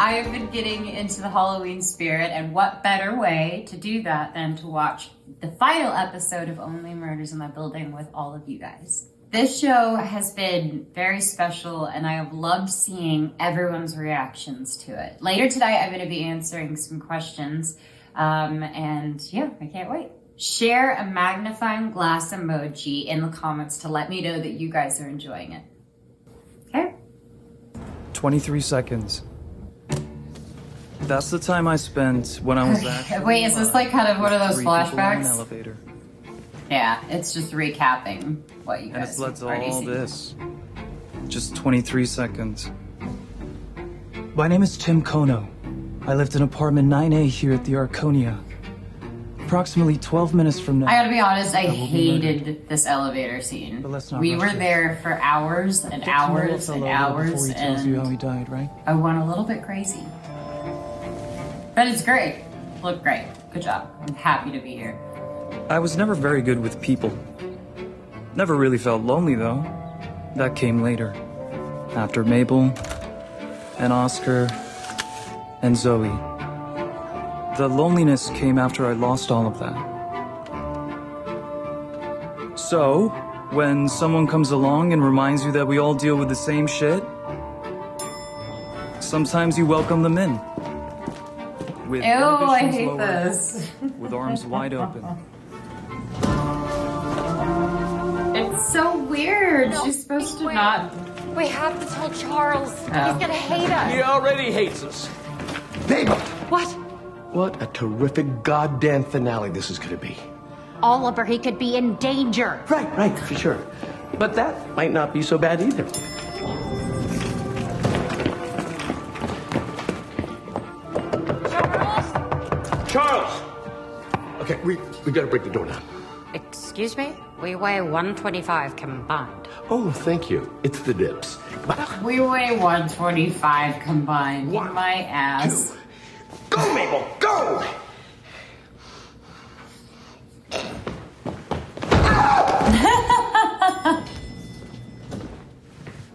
I have been getting into the Halloween spirit, and what better way to do that than to watch the final episode of Only Murders in the Building with all of you guys. This show has been very special, and I have loved seeing everyone's reactions to it. Later today, I'm going to be answering some questions, and yeah, I can't wait. Share a magnifying glass emoji in the comments to let me know that you guys are enjoying it. Okay? 23 seconds. That's the time I spent when I was actually Wait, is this like kind of one of those 3 people on an flashbacks? elevator. Yeah, it's just recapping what you And guys it's led have to already all seen. this. Just 23 seconds. My name is Tim Kono. I lived in apartment 9A here at the Arconia. Approximately 12 minutes from now. I gotta be honest, I will be hated this elevator scene. But let's not We rush were this. there for hours and Get to know a hours fellow and a little hours, before he tells you how he and died, right? I went a little bit crazy. But it's great. Looked great. Good job. I'm happy to be here. I was never very good with people. Never really felt lonely, though. That came later. After Mabel, and Oscar, and Zoe. The loneliness came after I lost all of that. So, when someone comes along and reminds you that we all deal with the same shit, sometimes you welcome them in. With Ew, I inhibitions hate lowered, this. with arms wide open. It's so weird. She's supposed to not... We have to tell Charles. Oh. He's gonna hate us. He already hates us. Mabel! What? What a terrific goddamn finale this is gonna be. Oliver, he could be in danger. Right, for sure. But that might not be so bad either. Charles! Okay, we gotta break the door down. Excuse me? We weigh 125 combined. Oh, thank you. It's the dips. We weigh 125 combined. One, My ass. 2. Go, Mabel, go!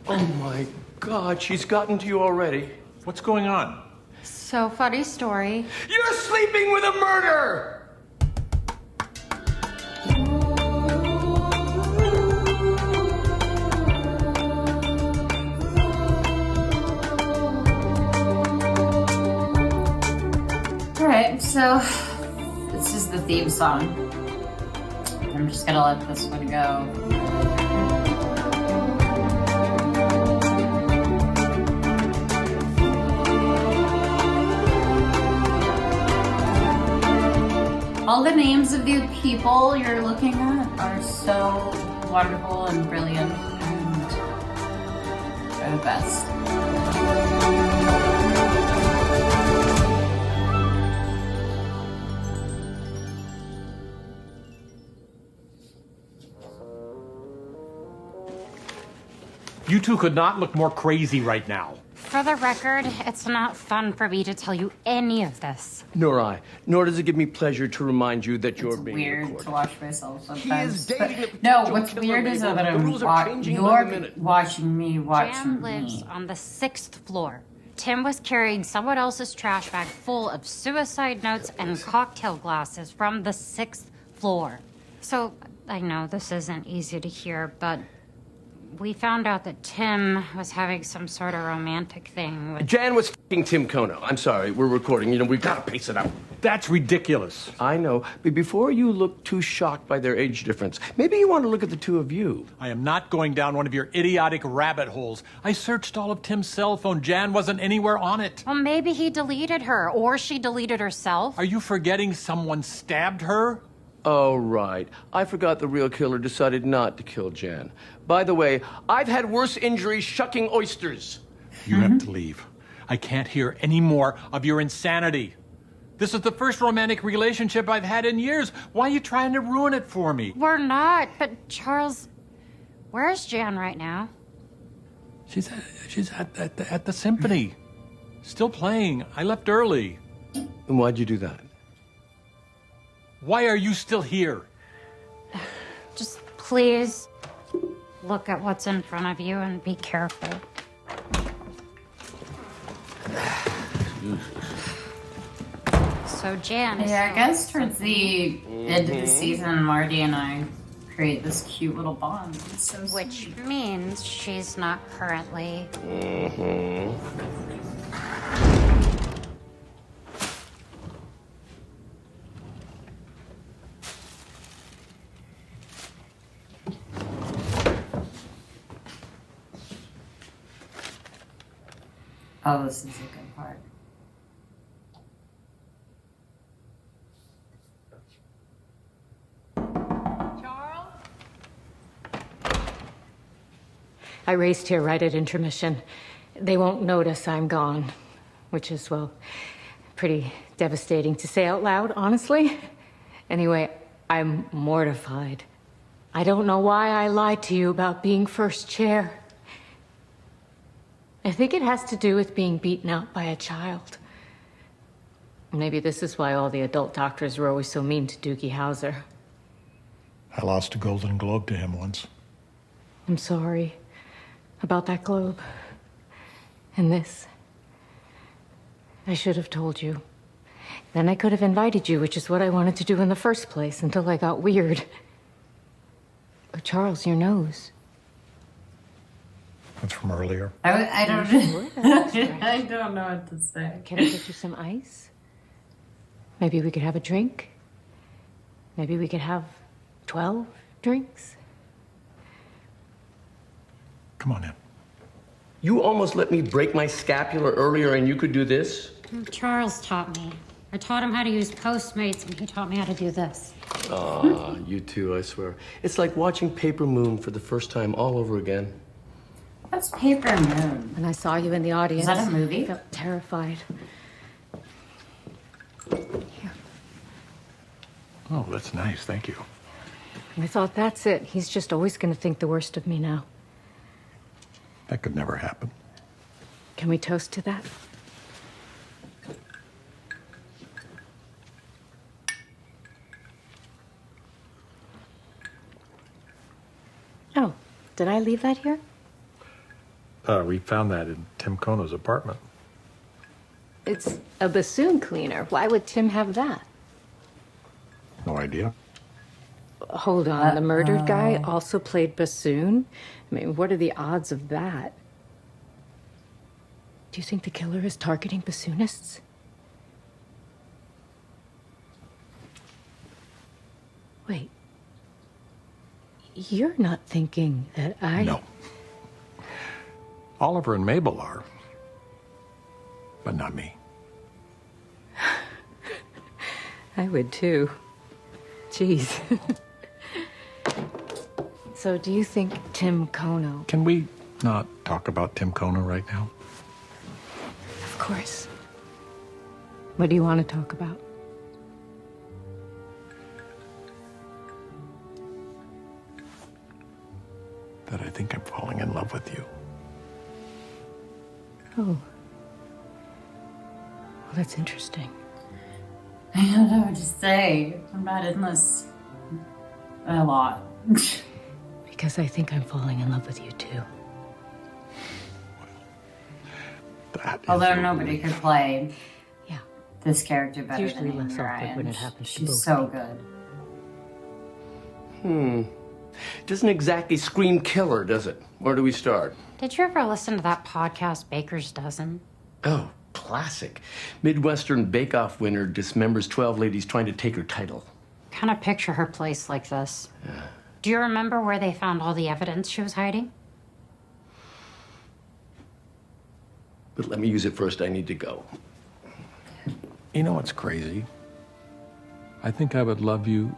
Oh my God, she's gotten to you already. What's going on? So funny story. You're sleeping with a murderer! Alright, so this is the theme song. I'm just gonna let this one go. All the names of the people you're looking at are so wonderful and brilliant, and they're the best. You two could not look more crazy right now. For the record, it's not fun for me to tell you any of this. Nor I. Nor does it give me pleasure to remind you that you're It's being weird recorded. to watch myself He sometimes. is dating a But no, potential what's killer, weird is Mabel. that The rules are I'm changing by the you're minute. watching me watching Jan lives me. on the 6th floor. Tim was carrying someone else's trash bag full of suicide notes and cocktail glasses from the 6th floor. So, I know this isn't easy to hear, but we found out that Tim was having some sort of romantic thing with... Jan was f***ing Tim Kono. I'm sorry, we're recording. You know, we've got to pace it out. That's ridiculous. I know, but before you look too shocked by their age difference, maybe you want to look at the two of you. I am not going down one of your idiotic rabbit holes. I searched all of Tim's cell phone. Jan wasn't anywhere on it. Well, maybe he deleted her, or she deleted herself. Are you forgetting someone stabbed her? Oh, right. I forgot the real killer decided not to kill Jan. By the way, I've had worse injuries shucking oysters. You have to leave. I can't hear any more of your insanity. This is the first romantic relationship I've had in years. Why are you trying to ruin it for me? We're not, but Charles, where's Jan right now? She's at the symphony. Still playing. I left early. And why'd you do that? Why are you still here? Just please look at what's in front of you and be careful. So Jan is Yeah, I still- guess towards the end of the season, Marty and I create this cute little bond. It's so Which sweet. means she's not currently. Oh, this is a good part. I raced here right at intermission. They won't notice I'm gone, which is, well, pretty devastating to say out loud, honestly. Anyway, I'm mortified. I don't know why I lied to you about being first chair. I think it has to do with being beaten out by a child. Maybe this is why all the adult doctors were always so mean to Doogie Howser. I lost a Golden Globe to him once. I'm sorry about that globe. And this. I should have told you. Then I could have invited you, which is what I wanted to do in the first place, until I got weird. Oh, Charles, your nose. That's from earlier. I don't Sure, that's right. I don't know what to say. Can I get you some ice? Maybe we could have a drink? Maybe we could have 12 drinks? Come on in. You almost let me break my scapula earlier and you could do this? Charles taught me. I taught him how to use Postmates, and he taught me how to do this. Ah, you too, I swear. It's like watching Paper Moon for the first time all over again. What's Paper Moon? When I saw you in the audience, that a movie? I felt terrified. Here. Oh, that's nice. Thank you. I thought, that's it. He's just always going to think the worst of me now. That could never happen. Can we toast to that? Oh, did I leave that here? We found that in Tim Kono's apartment. It's a bassoon cleaner. Why would Tim have that? No idea. Hold on, the murdered guy also played bassoon? I mean, what are the odds of that? Do you think the killer is targeting bassoonists? Wait. You're not thinking that I... No. Oliver and Mabel are. But not me. I would too. Jeez. So do you think Tim Kono... Can we not talk about Tim Kono right now? Of course. What do you want to talk about? That I think I'm falling in love with you. Oh. Well, that's interesting. I don't know what to say. I'm not in this a lot. Because I think I'm falling in love with you too. That is Although a nobody relief. could play Yeah. this character better It's usually than Amy less awkward Ryan. when it happens to She's both so people. good. Doesn't exactly scream killer, does it? Where do we start? Did you ever listen to that podcast, Baker's Dozen? Oh, classic. Midwestern Bake-Off winner dismembers 12 ladies trying to take her title. Kind of picture her place like this. Do you remember where they found all the evidence she was hiding? But let me use it first. I need to go. You know what's crazy? I think I would love you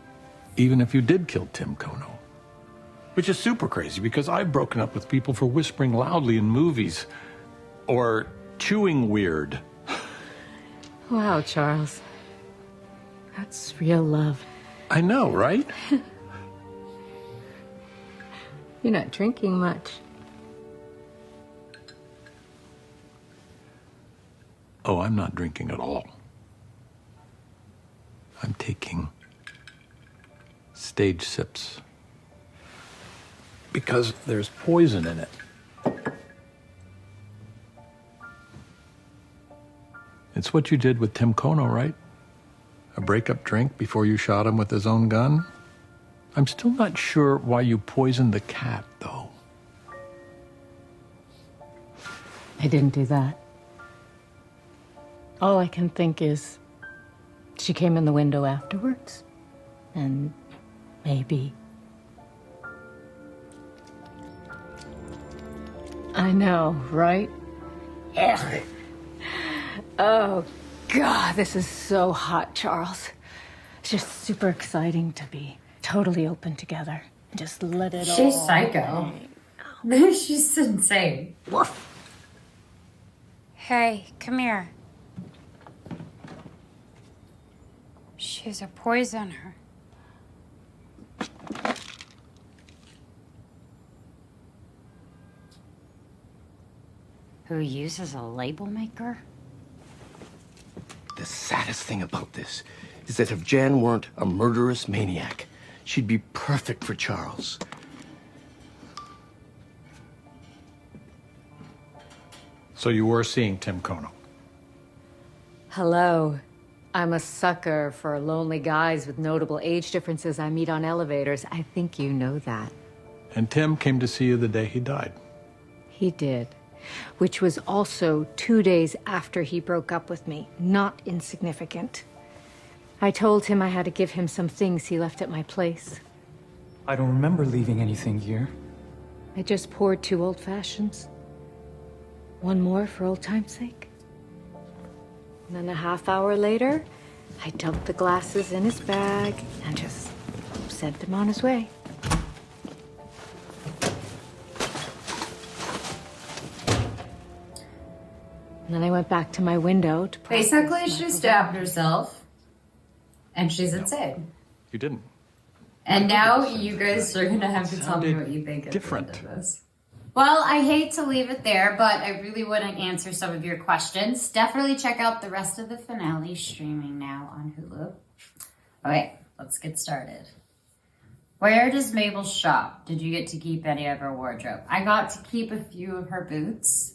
even if you did kill Tim Kono. Which is super crazy because I've broken up with people for whispering loudly in movies or chewing weird. Wow, Charles. That's real love. I know, right? You're not drinking much. Oh, I'm not drinking at all. I'm taking stage sips. Because there's poison in it. It's what you did with Tim Kono, right? A breakup drink before you shot him with his own gun? I'm still not sure why you poisoned the cat, though. I didn't do that. All I can think is she came in the window afterwards, and maybe. I know, right? Ugh. Oh, God, this is so hot, Charles. It's just super exciting to be totally open together. Just let it all... She's psycho. She's insane. Hey, come here. She's a poisoner. Who uses a label maker? The saddest thing about this is that if Jan weren't a murderous maniac, she'd be perfect for Charles. So you were seeing Tim Kono? Hello. I'm a sucker for lonely guys with notable age differences I meet on elevators. I think you know that. And Tim came to see you the day he died? He did. Which was also 2 days after he broke up with me. Not insignificant. I told him I had to give him some things he left at my place. I don't remember leaving anything here. I just poured 2 old fashions. One more for old time's sake. And then a half hour later, I dumped the glasses in his bag and just sent him on his way. And then I went back to my window to practice Basically, my she stabbed herself, and she's insane. You didn't. And now you guys are gonna have to tell me what you think different. Of this. Well, I hate to leave it there, but I really want to answer some of your questions. Definitely check out the rest of the finale streaming now on Hulu. Okay, let's get started. Where does Mabel shop? Did you get to keep any of her wardrobe? I got to keep a few of her boots.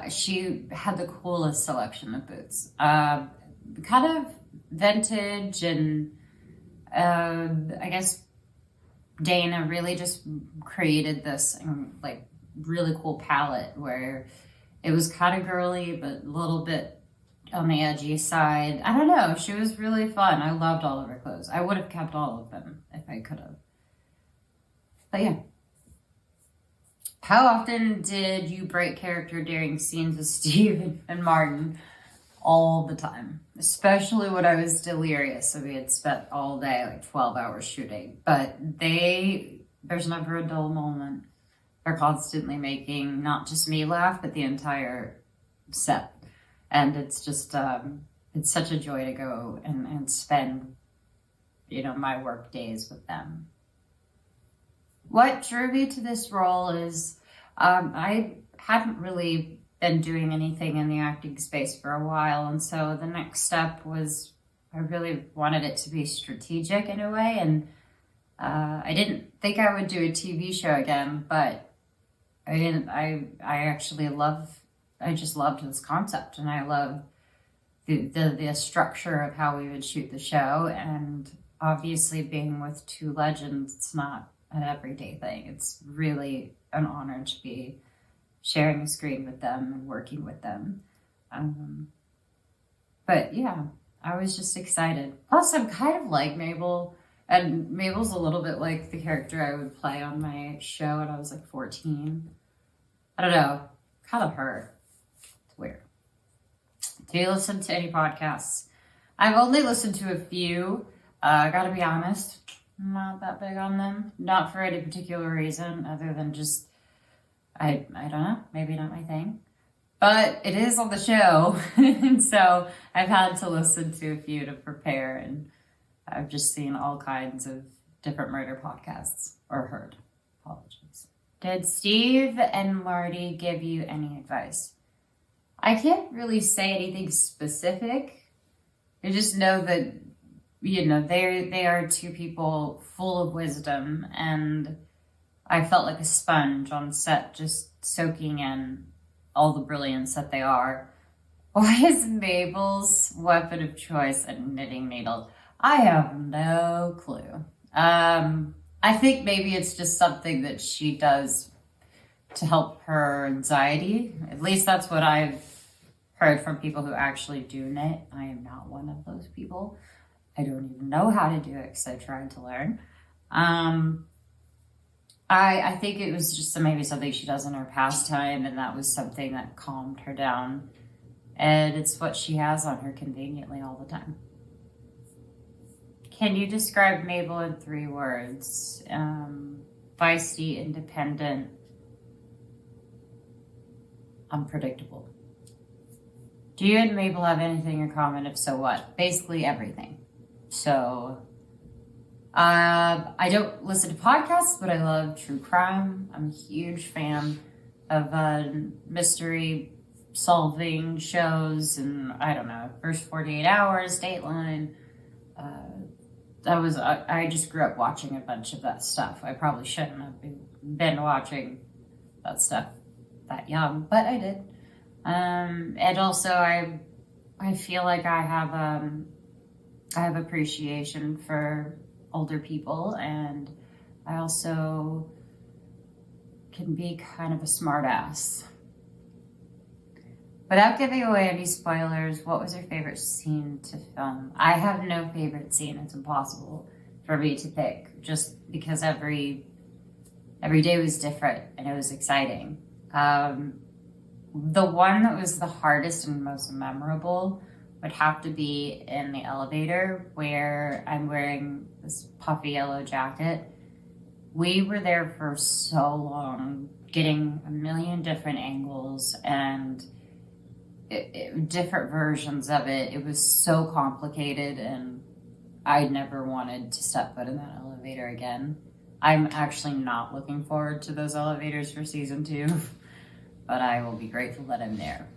She had the coolest selection of boots. Kind of vintage, and I guess Dana really just created this like really cool palette where it was kind of girly but a little bit on the edgy side. I don't know, she was really fun. I loved all of her clothes. I would have kept all of them if I could have. But yeah. How often did you break character during scenes with Steve and Martin? All the time, especially when I was delirious. So we had spent all day, like 12 hours shooting, but there's never a dull moment. They're constantly making not just me laugh, but the entire set. And it's just, it's such a joy to go and spend, my work days with them. What drew me to this role is, I hadn't really been doing anything in the acting space for a while, and so the next step was I really wanted it to be strategic in a way, and I didn't think I would do a TV show again, but I just loved this concept, and I loved the structure of how we would shoot the show, and obviously being with 2 legends, it's not an everyday thing. It's really an honor to be sharing a screen with them and working with them. But yeah, I was just excited. Plus, I'm kind of like Mabel, and Mabel's a little bit like the character I would play on my show when I was like 14. I don't know, kind of her. It's weird. Do you listen to any podcasts? I've only listened to a few. I gotta be honest, I'm not that big on them. Not for any particular reason other than just I don't know, maybe not my thing. But it is on the show, and so I've had to listen to a few to prepare, and I've just seen all kinds of different murder podcasts, or heard. Apologies. Did Steve and Marty give you any advice? I can't really say anything specific. I just know that, they are 2 people full of wisdom, and I felt like a sponge on set, just soaking in all the brilliance that they are. Why is Mabel's weapon of choice a knitting needle? I have no clue. I think maybe it's just something that she does to help her anxiety. At least that's what I've heard from people who actually do knit. I am not one of those people. I don't even know how to do it because I tried to learn. I think it was just maybe something she does in her pastime, and that was something that calmed her down. And it's what she has on her conveniently all the time. Can you describe Mabel in 3 words? Feisty, independent, unpredictable. Do you and Mabel have anything in common? If so, what? Basically everything. So, I don't listen to podcasts, but I love true crime. I'm a huge fan of mystery solving shows, and I don't know, First 48 Hours, Dateline. I just grew up watching a bunch of that stuff. I probably shouldn't have been watching that stuff that young, but I did. And also I feel like I have appreciation for older people, and I also can be kind of a smart ass. Without giving away any spoilers, what was your favorite scene to film? I have no favorite scene. It's impossible for me to pick, just because every day was different and it was exciting. The one that was the hardest and most memorable would have to be in the elevator, where I'm wearing this puffy yellow jacket. We were there for so long, getting a million different angles and different versions of it. It was so complicated, and I never wanted to step foot in that elevator again. I'm actually not looking forward to those elevators for season 2, but I will be grateful that I'm there.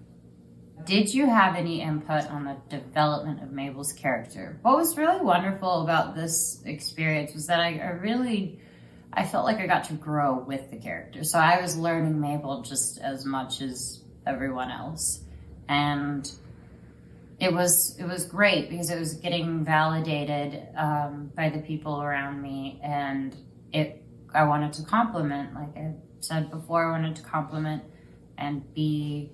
Did you have any input on the development of Mabel's character? What was really wonderful about this experience was that I felt like I got to grow with the character. So I was learning Mabel just as much as everyone else. And it was great because it was getting validated by the people around me, and I wanted to compliment, like I said before, I wanted to compliment and be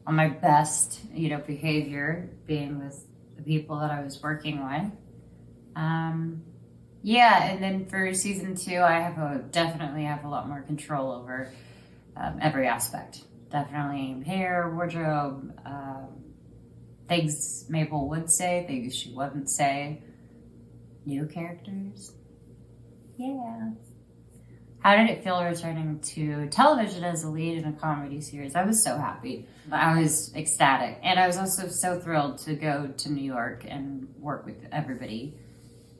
on my best, behavior, being with the people that I was working with. And then for season 2, I definitely have a lot more control over every aspect. Definitely hair, wardrobe, things Mabel would say, things she wouldn't say, new characters. Yeah. How did it feel returning to television as a lead in a comedy series? I was so happy. I was ecstatic. And I was also so thrilled to go to New York and work with everybody.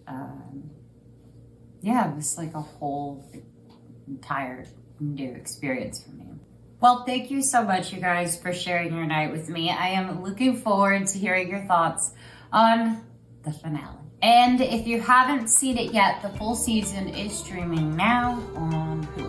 It was like a whole entire new experience for me. Well, thank you so much, you guys, for sharing your night with me. I am looking forward to hearing your thoughts on the finale. And if you haven't seen it yet, the full season is streaming now on Hulu.